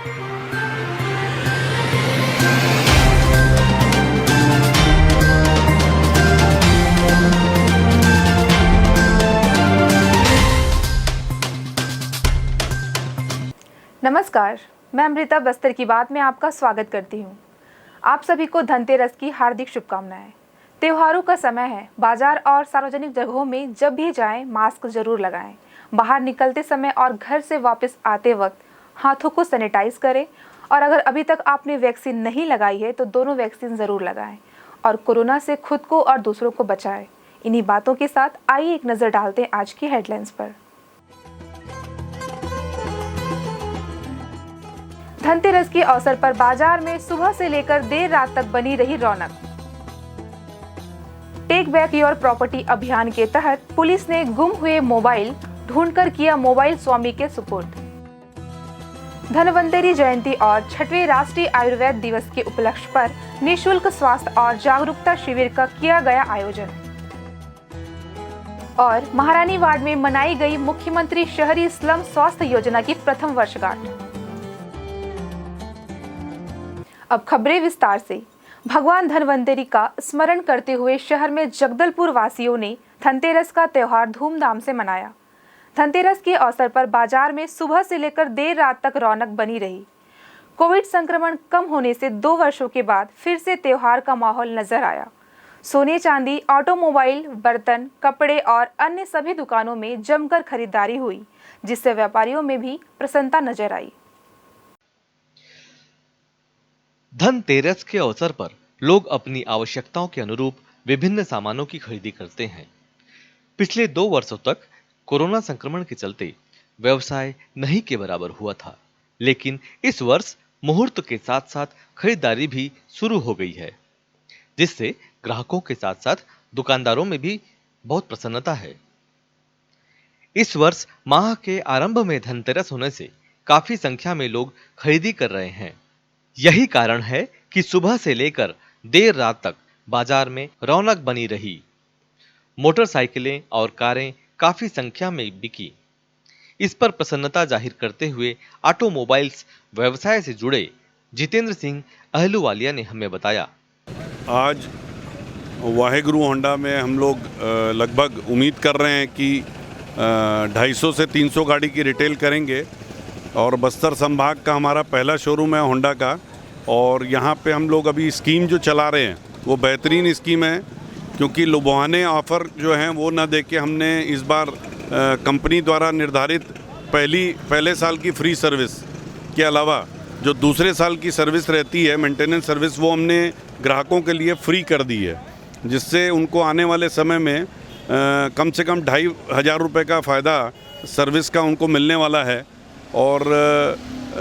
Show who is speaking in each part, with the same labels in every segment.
Speaker 1: नमस्कार, मैं अमृता बस्तर की बात में आपका स्वागत करती हूँ। आप सभी को धनतेरस की हार्दिक शुभकामनाएं। त्योहारों का समय है। बाजार और सार्वजनिक जगहों में जब भी जाएं, मास्क जरूर लगाएं। बाहर निकलते समय और घर से वापस आते वक्त हाथों को सैनिटाइज करें और अगर अभी तक आपने वैक्सीन नहीं लगाई है तो दोनों वैक्सीन जरूर लगाएं और कोरोना से खुद को और दूसरों को बचाएं। इन्हीं बातों के साथ आइए एक नज़र डालते हैं आज की हेडलाइंस पर। धनतेरस के अवसर पर बाजार में सुबह से लेकर देर रात तक बनी रही रौनक। टेक बैक योर प्रॉपर्टी अभियान के तहत पुलिस ने गुम हुए मोबाइल ढूंढकर किया मोबाइल स्वामी के सुपुर्द। धनवंतरी जयंती और 6वें राष्ट्रीय आयुर्वेद दिवस के उपलक्ष्य पर निःशुल्क स्वास्थ्य और जागरूकता शिविर का किया गया आयोजन। और महारानी वार्ड में मनाई गई मुख्यमंत्री शहरी स्लम स्वास्थ्य योजना की प्रथम वर्षगांठ। अब खबरें विस्तार से। भगवान धनवंतरी का स्मरण करते हुए शहर में जगदलपुर वासियों ने धनतेरस का त्योहार धूमधाम से मनाया। धनतेरस के अवसर पर बाजार में सुबह से लेकर देर रात तक रौनक बनी रही। कोविड संक्रमण कम होने से 2 वर्षों के बाद फिर से त्योहार का माहौल नजर आया। सोने चांदी, ऑटोमोबाइल, बर्तन, कपड़े और अन्य सभी दुकानों में जमकर खरीदारी हुई, जिससे व्यापारियों में भी प्रसन्नता नजर आई।
Speaker 2: धनतेरस के अवसर पर लोग अपनी आवश्यकताओं के अनुरूप विभिन्न सामानों की खरीदी करते हैं। पिछले 2 वर्षों तक कोरोना संक्रमण के चलते व्यवसाय नहीं के बराबर हुआ था, लेकिन इस वर्ष मुहूर्त के साथ साथ खरीदारी भी शुरू हो गई है, जिससे ग्राहकों के साथ साथ दुकानदारों में भी बहुत प्रसन्नता है। इस वर्ष माह के आरंभ में धनतेरस होने से काफी संख्या में लोग खरीदी कर रहे हैं। यही कारण है कि सुबह से लेकर देर रात तक बाजार में रौनक बनी रही। मोटरसाइकिलें और कारें काफी संख्या में बिकी। इस पर प्रसन्नता जाहिर करते हुए ऑटोमोबाइल्स व्यवसाय से जुड़े जितेंद्र सिंह अहलूवालिया ने हमें बताया।
Speaker 3: आज वाहेगुरु होंडा में हम लोग लगभग उम्मीद कर रहे हैं कि 250 से 300 गाड़ी की रिटेल करेंगे और बस्तर संभाग का हमारा पहला शोरूम है होंडा का। और यहाँ पे हम लोग अभी स्कीम जो चला रहे हैं वो बेहतरीन स्कीम है, क्योंकि लुभावने ऑफ़र जो हैं वो ना देके हमने इस बार कंपनी द्वारा निर्धारित पहले साल की फ्री सर्विस के अलावा जो दूसरे साल की सर्विस रहती है, मेंटेनेंस सर्विस, वो हमने ग्राहकों के लिए फ्री कर दी है, जिससे उनको आने वाले समय में कम से कम 2,500 रुपये का फ़ायदा सर्विस का उनको मिलने वाला है। और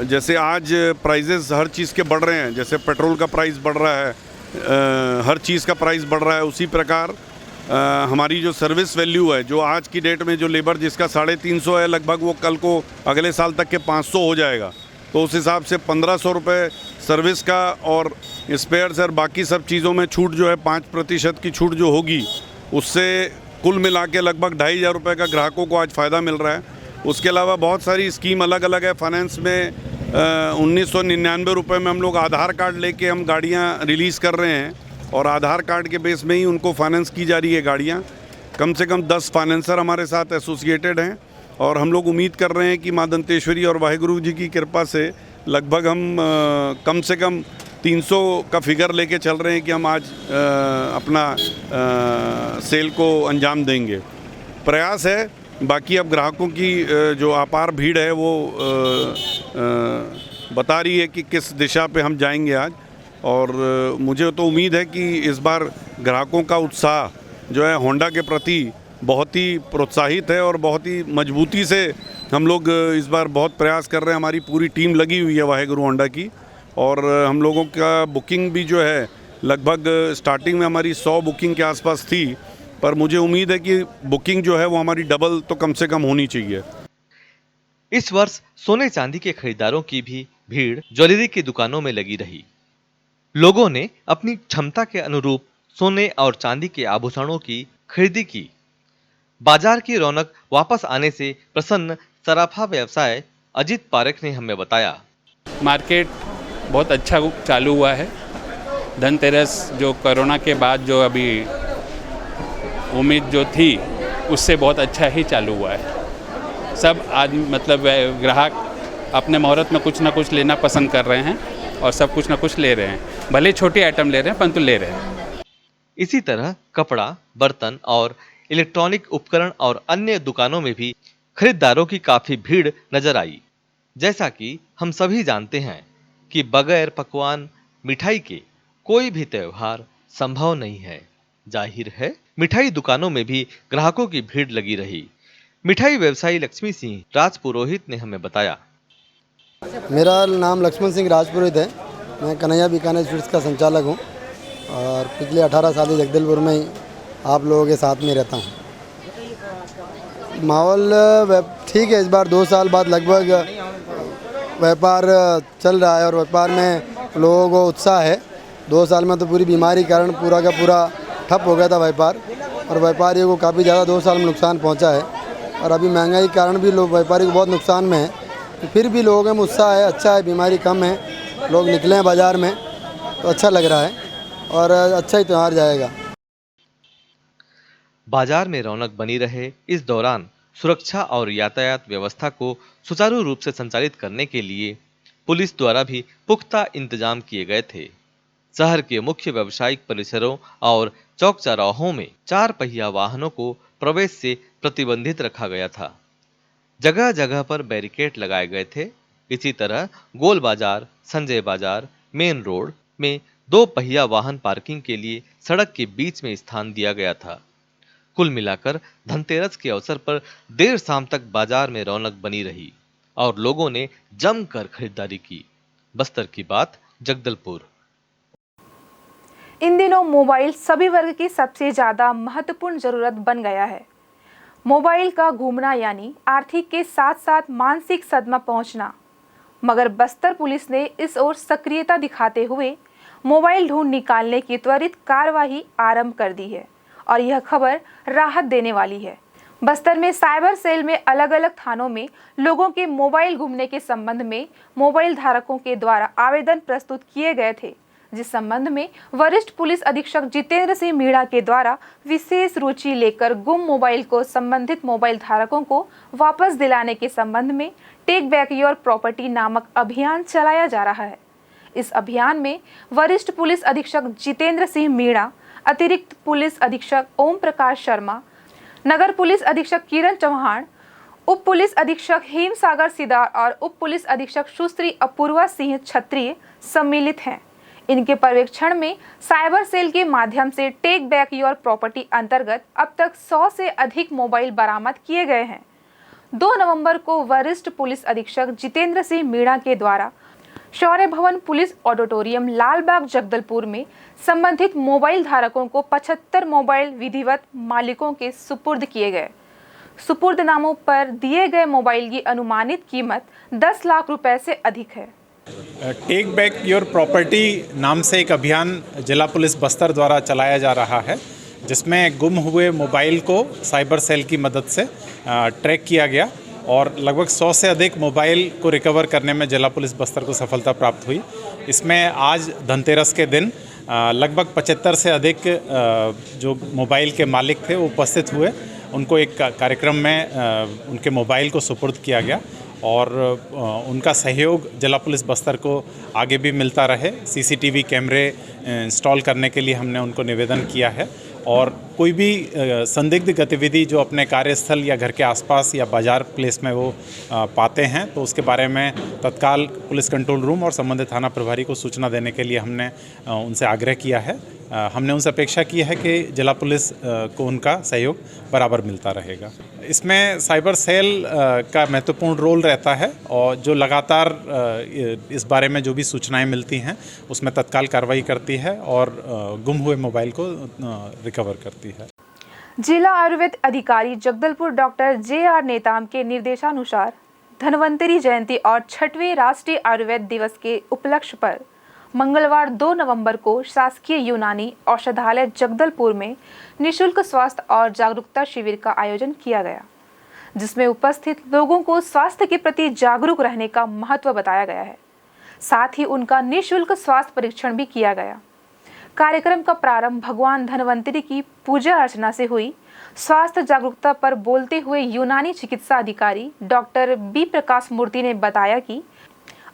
Speaker 3: जैसे आज प्राइजेस हर चीज़ के बढ़ रहे हैं, जैसे पेट्रोल का प्राइस बढ़ रहा है, हर चीज़ का प्राइस बढ़ रहा है, उसी प्रकार हमारी जो सर्विस वैल्यू है, जो आज की डेट में जो लेबर जिसका 350 है, लगभग वो कल को अगले साल तक के 500 हो जाएगा। तो उस हिसाब से 1500 रुपये सर्विस का और स्पेयर्स और बाकी सब चीज़ों में छूट जो है 5% की छूट जो होगी, उससे कुल मिला के लगभग 2,500 रुपये का ग्राहकों को आज फ़ायदा मिल रहा है। उसके अलावा बहुत सारी स्कीम अलग अलग है। फाइनेंस में 1999 रुपये में हम लोग आधार कार्ड लेके हम गाड़ियाँ रिलीज़ कर रहे हैं और आधार कार्ड के बेस में ही उनको फाइनेंस की जा रही है गाड़ियाँ। कम से कम 10 फाइनेंसर हमारे साथ एसोसिएटेड हैं और हम लोग उम्मीद कर रहे हैं कि माँ दंतेश्वरी और वाहेगुरु जी की कृपा से लगभग हम कम से कम 300 का फिगर लेके चल रहे हैं कि हम आज अपना सेल को अंजाम देंगे। प्रयास है, बाकी अब ग्राहकों की जो अपार भीड़ है वो बता रही है कि किस दिशा पे हम जाएंगे आज। और मुझे तो उम्मीद है कि इस बार ग्राहकों का उत्साह जो है होंडा के प्रति बहुत ही प्रोत्साहित है और बहुत ही मजबूती से हम लोग इस बार बहुत प्रयास कर रहे हैं। हमारी पूरी टीम लगी हुई है वाहेगुरु होंडा की और हम लोगों का बुकिंग भी जो है लगभग स्टार्टिंग में हमारी 100 बुकिंग के आसपास थी, पर मुझे उम्मीद है कि बुकिंग जो है वो हमारी डबल तो कम से कम होनी चाहिए।
Speaker 2: इस वर्ष सोने चांदी के खरीदारों की भी भीड़ ज्वेलरी की दुकानों में लगी रही। लोगों ने अपनी क्षमता के अनुरूप सोने और चांदी के आभूषणों की खरीदी की। बाजार की रौनक वापस आने से प्रसन्न सराफा व्यवसाय अजीत पारेख ने हमें बताया।
Speaker 4: मार्केट बहुत अच्छा चालू हुआ है। धनतेरस जो कोरोना के बाद जो अभी उम्मीद जो थी उससे बहुत अच्छा ही चालू हुआ है। सब आदमी मतलब ग्राहक अपने मुहूर्त में कुछ ना कुछ लेना पसंद कर रहे हैं और सब कुछ ना कुछ ले रहे हैं, भले छोटी आइटम ले रहे हैं परंतु ले रहे हैं।
Speaker 2: इसी तरह कपड़ा, बर्तन और इलेक्ट्रॉनिक उपकरण और अन्य दुकानों में भी खरीदारों की काफी भीड़ नजर आई। जैसा कि हम सभी जानते हैं कि बगैर पकवान मिठाई के कोई भी त्योहार संभव नहीं है। जाहिर है मिठाई दुकानों में भी ग्राहकों की भीड़ लगी रही। मिठाई व्यवसायी लक्ष्मी सिंह राजपुरोहित ने हमें बताया।
Speaker 5: मेरा नाम लक्ष्मण सिंह राजपुरोहित है। मैं कन्हैया बीकानेर स्वीट्स का संचालक हूँ और पिछले 18 साल से जगदलपुर में ही आप लोगों के साथ में रहता हूँ। माहौल ठीक है, इस बार 2 साल बाद लगभग व्यापार चल रहा है और व्यापार में लोगों को उत्साह है। 2 साल में तो पूरी बीमारी कारण पूरा का पूरा ठप हो गया था व्यापार, और व्यापारियों को काफ़ी ज़्यादा 2 साल में नुकसान पहुंचा है। और अभी महंगाई के कारण भी लोग व्यापारी को बहुत नुकसान में है, तो फिर भी लोगों में उत्साह है, अच्छा है, बीमारी कम है, लोग निकले हैं बाज़ार में तो अच्छा लग रहा है और अच्छा ही त्यौहार जाएगा।
Speaker 2: बाजार में रौनक बनी रहे, इस दौरान सुरक्षा और यातायात व्यवस्था को सुचारू रूप से संचालित करने के लिए पुलिस द्वारा भी पुख्ता इंतजाम किए गए थे। शहर के मुख्य व्यावसायिक परिसरों और चौक चौराहों में 4 पहिया वाहनों को प्रवेश से प्रतिबंधित रखा गया था। जगह जगह पर बैरिकेड लगाए गए थे। इसी तरह गोल बाजार, संजय बाजार, मेन रोड में 2 पहिया वाहन पार्किंग के लिए सड़क के बीच में स्थान दिया गया था। कुल मिलाकर धनतेरस के अवसर पर देर शाम तक बाजार में रौनक बनी रही और लोगों ने जमकर खरीदारी की। बस्तर की बात, जगदलपुर।
Speaker 1: इन दिनों मोबाइल सभी वर्ग की सबसे ज्यादा महत्वपूर्ण जरूरत बन गया है। मोबाइल का घूमना यानी आर्थिक के साथ साथ मानसिक सदमा पहुंचना। मगर बस्तर पुलिस ने इस ओर सक्रियता दिखाते हुए मोबाइल ढूंढ निकालने की त्वरित कार्यवाही आरंभ कर दी है और यह खबर राहत देने वाली है। बस्तर में साइबर सेल में अलग अलग थानों में लोगों के मोबाइल घूमने के संबंध में मोबाइल धारकों के द्वारा आवेदन प्रस्तुत किए गए थे, जिस संबंध में वरिष्ठ पुलिस अधीक्षक जितेंद्र सिंह मीणा के द्वारा विशेष रुचि लेकर गुम मोबाइल को संबंधित मोबाइल धारकों को वापस दिलाने के संबंध में टेक बैक योर प्रॉपर्टी नामक अभियान चलाया जा रहा है। इस अभियान में वरिष्ठ पुलिस अधीक्षक जितेंद्र सिंह मीणा, अतिरिक्त पुलिस अधीक्षक ओम प्रकाश शर्मा, नगर पुलिस अधीक्षक किरण चौहान, उप पुलिस अधीक्षक हेम सागर सिदार और उप पुलिस अधीक्षक सुश्री अपूर्वा सिंह क्षत्रिय सम्मिलित हैं। इनके पर्यवेक्षण में साइबर सेल के माध्यम से टेक बैक योर प्रॉपर्टी अंतर्गत अब तक 100 से अधिक मोबाइल बरामद किए गए हैं। 2 नवंबर को वरिष्ठ पुलिस अधीक्षक जितेंद्र सिंह मीणा के द्वारा शौर्य भवन पुलिस ऑडिटोरियम लालबाग जगदलपुर में संबंधित मोबाइल धारकों को 75 मोबाइल विधिवत मालिकों के सुपुर्द किए गए। सुपुर्द नामों पर दिए गए मोबाइल की अनुमानित कीमत 10 लाख रुपए से अधिक है।
Speaker 6: टेक बैक योर प्रॉपर्टी नाम से एक अभियान जिला पुलिस बस्तर द्वारा चलाया जा रहा है, जिसमें गुम हुए मोबाइल को साइबर सेल की मदद से ट्रैक किया गया और लगभग 100 से अधिक मोबाइल को रिकवर करने में जिला पुलिस बस्तर को सफलता प्राप्त हुई। इसमें आज धनतेरस के दिन लगभग 75 से अधिक जो मोबाइल के मालिक थे वो उपस्थित हुए। उनको एक कार्यक्रम में उनके मोबाइल को सुपुर्द किया गया और उनका सहयोग जिला पुलिस बस्तर को आगे भी मिलता रहे। सीसीटीवी कैमरे इंस्टॉल करने के लिए हमने उनको निवेदन किया है और कोई भी संदिग्ध गतिविधि जो अपने कार्यस्थल या घर के आसपास या बाजार प्लेस में वो पाते हैं तो उसके बारे में तत्काल पुलिस कंट्रोल रूम और संबंधित थाना प्रभारी को सूचना देने के लिए हमने उनसे आग्रह किया है। हमने उनसे अपेक्षा की है कि जिला पुलिस को उनका सहयोग बराबर मिलता रहेगा। इसमें साइबर सेल का महत्वपूर्ण रोल रहता है और जो लगातार इस बारे में जो भी सूचनाएं मिलती हैं उसमें तत्काल कार्रवाई करती है और गुम हुए मोबाइल को रिकवर करती है।
Speaker 1: जिला आयुर्वेद अधिकारी जगदलपुर डॉक्टर JR नेताम के निर्देशानुसार धन्वंतरी जयंती और 6वें राष्ट्रीय आयुर्वेद दिवस के उपलक्ष्य पर मंगलवार 2 नवंबर को शासकीय यूनानी औषधालय जगदलपुर में निःशुल्क स्वास्थ्य और जागरूकता शिविर का आयोजन किया गया, जिसमें उपस्थित लोगों को स्वास्थ्य के प्रति जागरूक रहने का महत्व बताया गया है। साथ ही उनका निःशुल्क स्वास्थ्य परीक्षण भी किया गया। कार्यक्रम का प्रारंभ भगवान धन्वंतरी की पूजा अर्चना से हुई। स्वास्थ्य जागरूकता पर बोलते हुए यूनानी चिकित्सा अधिकारी डॉक्टर बी प्रकाश मूर्ति ने बताया कि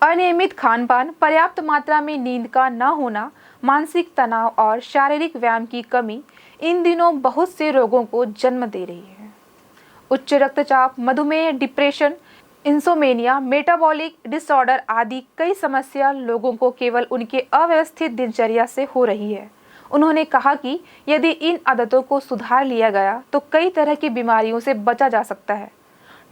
Speaker 1: अनियमित खान-पान, पर्याप्त मात्रा में नींद का न होना, मानसिक तनाव और शारीरिक व्यायाम की कमी इन दिनों बहुत से रोगों को जन्म दे रही है। उच्च रक्तचाप, मधुमेह, डिप्रेशन, इंसोमेनिया, मेटाबॉलिक डिसऑर्डर आदि कई समस्या लोगों को केवल उनके अव्यवस्थित दिनचर्या से हो रही है। उन्होंने कहा कि यदि इन आदतों को सुधार लिया गया तो कई तरह की बीमारियों से बचा जा सकता है।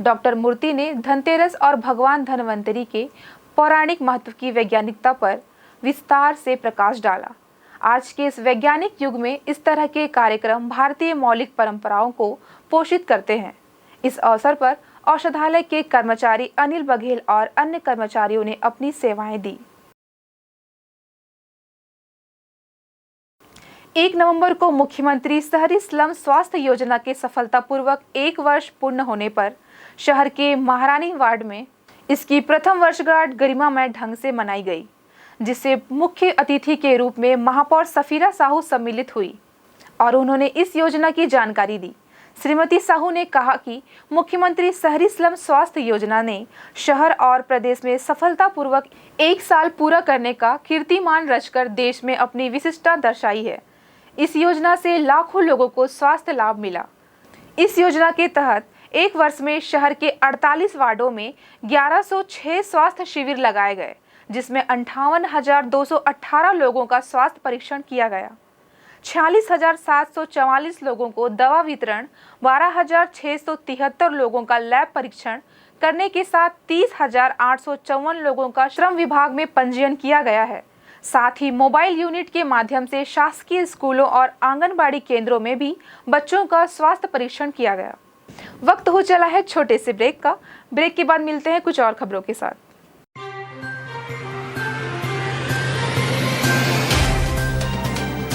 Speaker 1: डॉक्टर मूर्ति ने धनतेरस और भगवान धन्वंतरी के पौराणिक महत्व की वैज्ञानिकता पर विस्तार से प्रकाश डाला। आज के इस वैज्ञानिक युग में इस तरह के कार्यक्रम भारतीय मौलिक परंपराओं को पोषित करते हैं। इस अवसर पर औषधालय के कर्मचारी अनिल बघेल और अन्य कर्मचारियों ने अपनी सेवाएं दी। 1 नवंबर को मुख्यमंत्री शहरी स्लम स्वास्थ्य योजना के सफलतापूर्वक 1 वर्ष पूर्ण होने पर शहर के महारानी वार्ड में इसकी प्रथम वर्षगांठ गरिमामय ढंग से मनाई गई, जिससे मुख्य अतिथि के रूप में महापौर सफीरा साहू सम्मिलित हुई और उन्होंने इस योजना की जानकारी दी। श्रीमती साहू ने कहा कि मुख्यमंत्री शहरी स्लम स्वास्थ्य योजना ने शहर और प्रदेश में सफलतापूर्वक 1 साल पूरा करने का कीर्तिमान रचकर देश में अपनी विशिष्टता दर्शाई है। इस योजना से लाखों लोगों को स्वास्थ्य लाभ मिला। इस योजना के तहत 1 वर्ष में शहर के 48 वार्डों में 1106 स्वास्थ्य शिविर लगाए गए, जिसमें 58,218 लोगों का स्वास्थ्य परीक्षण किया गया। 46,744 लोगों को दवा वितरण, 12,673 लोगों का लैब परीक्षण करने के साथ 30,854 लोगों का श्रम विभाग में पंजीयन किया गया है। साथ ही मोबाइल यूनिट के माध्यम से शासकीय स्कूलों और आंगनबाड़ी केंद्रों में भी बच्चों का स्वास्थ्य परीक्षण किया गया। वक्त हो चला है छोटे से ब्रेक का। ब्रेक के बाद मिलते हैं कुछ और खबरों के साथ।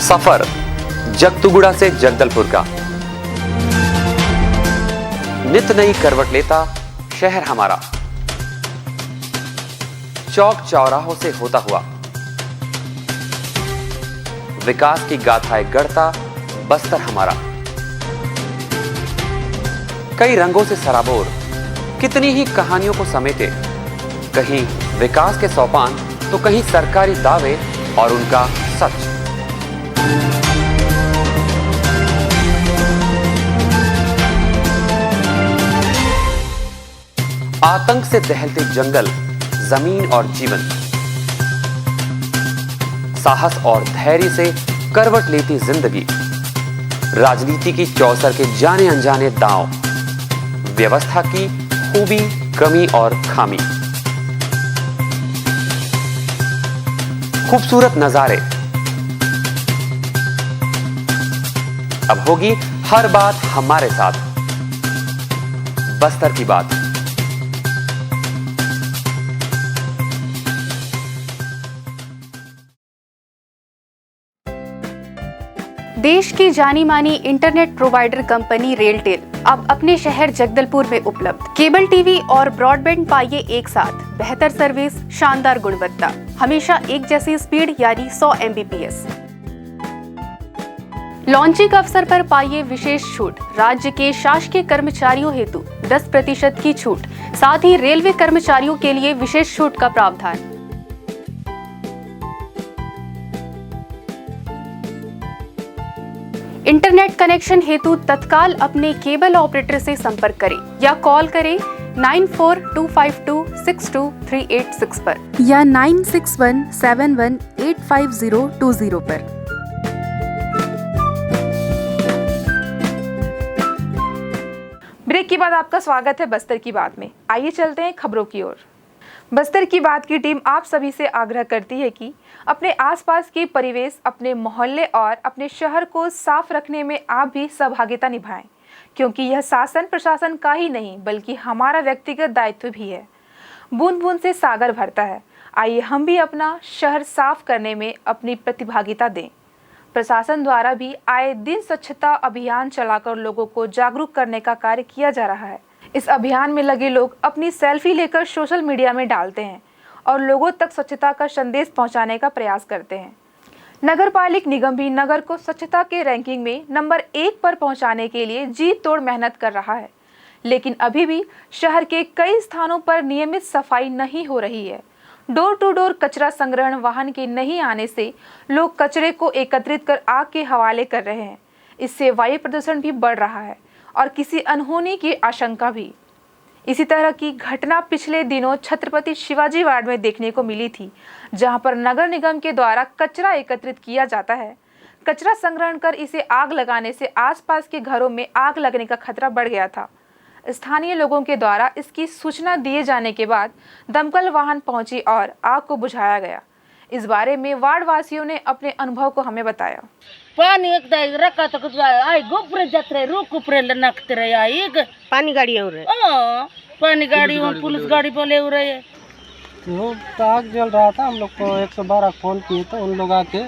Speaker 7: सफर जगतुगुड़ा से जगदलपुर का, नित नई करवट लेता शहर हमारा, चौक चौराहों से होता हुआ विकास की गाथाएं गढ़ता बस्तर हमारा। कई रंगों से सराबोर कितनी ही कहानियों को समेटे, कहीं विकास के सोपान तो कहीं सरकारी दावे और उनका सच। आतंक से दहलते जंगल, जमीन और जीवन, साहस और धैर्य से करवट लेती जिंदगी, राजनीति की चौसर के जाने अनजाने दांव, व्यवस्था की खूबी, कमी और खामी, खूबसूरत नजारे। अब होगी हर बात हमारे साथ, बस्तर की बात।
Speaker 8: देश की जानी मानी इंटरनेट प्रोवाइडर कंपनी रेलटेल अब अपने शहर जगदलपुर में उपलब्ध। केबल टीवी और ब्रॉडबैंड पाइए एक साथ, बेहतर सर्विस, शानदार गुणवत्ता, हमेशा एक जैसी स्पीड यानी 100 Mbps। लॉन्चिंग अवसर पर पाइए विशेष छूट, राज्य के शासकीय कर्मचारियों हेतु 10% की छूट, साथ ही रेलवे कर्मचारियों के लिए विशेष छूट का प्रावधान। इंटरनेट कनेक्शन हेतु तत्काल अपने केबल ऑपरेटर से संपर्क करें या कॉल करें 9425262386 पर या 9617185020 पर।
Speaker 1: ब्रेक के बाद आपका स्वागत है बस्तर की बात में। आइए चलते हैं खबरों की ओर। बस्तर की बात की टीम आप सभी से आग्रह करती है कि अपने आसपास के परिवेश, अपने मोहल्ले और अपने शहर को साफ रखने में आप भी सहभागिता निभाएं, क्योंकि यह शासन प्रशासन का ही नहीं बल्कि हमारा व्यक्तिगत दायित्व भी है। बूंद बूंद से सागर भरता है। आइए हम भी अपना शहर साफ करने में अपनी प्रतिभागिता दें। प्रशासन द्वारा भी आए दिन स्वच्छता अभियान चलाकर लोगों को जागरूक करने का कार्य किया जा रहा है। इस अभियान में लगे लोग अपनी सेल्फी लेकर सोशल मीडिया में डालते हैं और लोगों तक स्वच्छता का संदेश पहुंचाने का प्रयास करते हैं। नगरपालिक निगम भी नगर को स्वच्छता के रैंकिंग में नंबर 1 पर पहुंचाने के लिए जी तोड़ मेहनत कर रहा है, लेकिन अभी भी शहर के कई स्थानों पर नियमित सफाई नहीं हो रही है। डोर टू डोर कचरा संग्रहण वाहन के नहीं आने से लोग कचरे को एकत्रित कर आग के हवाले कर रहे हैं। इससे वायु प्रदूषण भी बढ़ रहा है और किसी अनहोनी की आशंका भी। इसी तरह की घटना पिछले दिनों छत्रपति शिवाजी वार्ड में देखने को मिली थी, जहां पर नगर निगम के द्वारा कचरा एकत्रित किया जाता है। कचरा संग्रहण कर इसे आग लगाने से आसपास के घरों में आग लगने का खतरा बढ़ गया था। स्थानीय लोगों के द्वारा इसकी सूचना दिए जाने के बाद दमकल वाहन पहुंची और आग को बुझाया गया। इस बारे में वार्ड वासियों ने अपने अनुभव को हमें बताया।
Speaker 9: पानी एकदा रखा तो कुछ आई गोपरे जात्रे रुक ऊपरे नखते रहे आई पानी गाड़ी हो रहे पानी गाड़ी पुलिस गाड़ी बोले हो रहे
Speaker 10: वो तो आग जल रहा था। हम लोग को 112 फोन किए तो उन लोग आके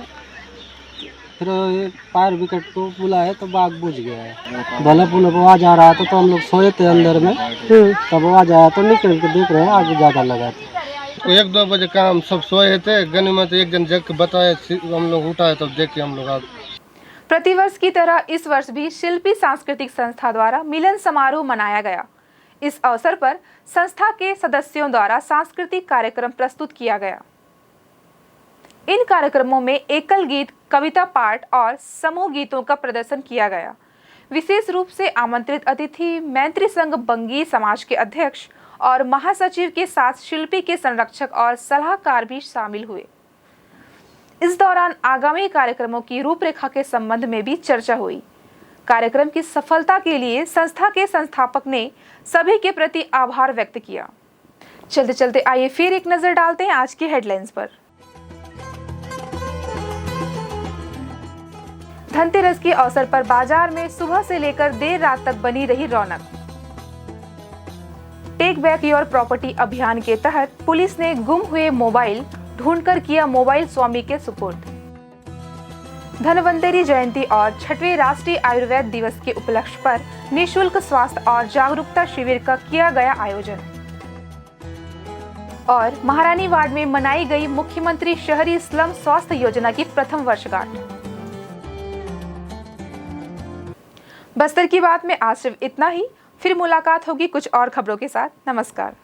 Speaker 10: फिर फायर ब्रिगेड को बुलाए तो आग बुझ गया है। भले पुल आवाज आ रहा था तो हम लोग सोए थे अंदर में, तब आवाज आया तो निकल के देख रहे हैं आग ज़्यादा लगा था।
Speaker 5: 1-2 बजे का हम सब सोए थे, गनीमत एक जन जग के बताया, हम लोग उठाए तब देखे हम लोग आग।
Speaker 1: प्रतिवर्ष की तरह इस वर्ष भी शिल्पी सांस्कृतिक संस्था द्वारा मिलन समारोह मनाया गया। इस अवसर पर संस्था के सदस्यों द्वारा सांस्कृतिक कार्यक्रम प्रस्तुत किया गया। इन कार्यक्रमों में एकल गीत, कविता पाठ और समूह गीतों का प्रदर्शन किया गया। विशेष रूप से आमंत्रित अतिथि मैत्री संघ बंगी समाज के अध्यक्ष और महासचिव के साथ शिल्पी के संरक्षक और सलाहकार भी शामिल हुए। इस दौरान आगामी कार्यक्रमों की रूपरेखा के संबंध में भी चर्चा हुई। कार्यक्रम की सफलता के लिए संस्था के संस्थापक ने सभी के प्रति आभार व्यक्त किया। चलते चलते आइए फिर एक नजर डालते हैं आज की हेडलाइंस पर। धनतेरस के अवसर पर बाजार में सुबह से लेकर देर रात तक बनी रही रौनक। टेक बैक योर प्रॉपर्टी अभियान के तहत पुलिस ने गुम हुए मोबाइल ढूंढकर किया मोबाइल स्वामी के सुपुर्द। धनवंतरी जयंती और 6वें राष्ट्रीय आयुर्वेद दिवस के उपलक्ष्य पर निःशुल्क स्वास्थ्य और जागरूकता शिविर का किया गया आयोजन। और महारानी वार्ड में मनाई गई मुख्यमंत्री शहरी स्लम स्वास्थ्य योजना की प्रथम वर्षगांठ। बस्तर की बात में आज सिर्फ इतना ही। फिर मुलाकात होगी कुछ और खबरों के साथ। नमस्कार।